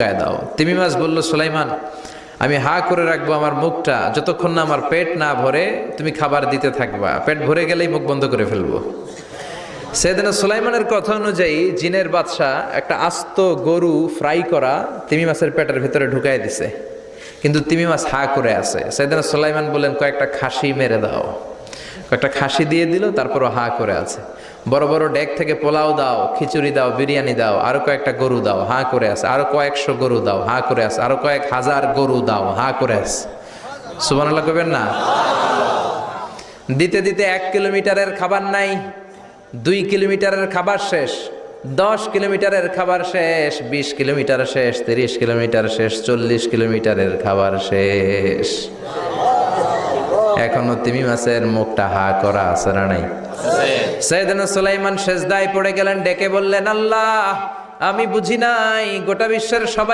দাও। তিমি মাছ বলল, সুলাইমান আমি হা করে রাখবো আমার মুখটা যতক্ষণ না আমার পেট না ভরে তুমি খাবার দিতে থাকবা, পেট ভরে গেলেই মুখ বন্ধ করে ফেলবো। সেদিন সুলাইমানের কথা অনুযায়ী জিনের বাদশা একটা আস্ত গরু ফ্রাই করা তিমি মাছের পেটের ভিতরে ঢুকাই দিছে, কিন্তু তিমি মাছ হা করে আছে। সেদিন সুলাইমান বললেন কয়েকটা খাসি মেরে দাও, কয়েকটা খাসি দিয়ে দিল, তারপরও হা করে আছে। বড় বড় ডেক থেকে পোলাও দাও, খিচুড়ি দাও, বিরিয়ানি দাও, আরো কয়েকটা গরু দাও, হা করে আছে। আরো কয়েকশো গরু দাও, হা করে আছে। আরো কয়েক হাজার গরু দাও, হা করে আছে। সুবহানাল্লাহ কইবেন না? দিতে দিতে 1 কিলোমিটারের খাবার নাই, 2 কিলোমিটারের খাবার শেষ, 10 কিলোমিটারের খাবার শেষ, 20 কিলোমিটার শেষ, 30 কিলোমিটার শেষ, 40 কিলোমিটারের খাবার শেষ। এখনো তিমি মাছের মুখটা হা করা আছে না নাই? সাইয়েদনা সুলাইমান সেজদায় পড়ে গেলেন, ডেকে বললেন, আল্লাহ আমি বুঝি নাই গোটা বিশ্বের সবাই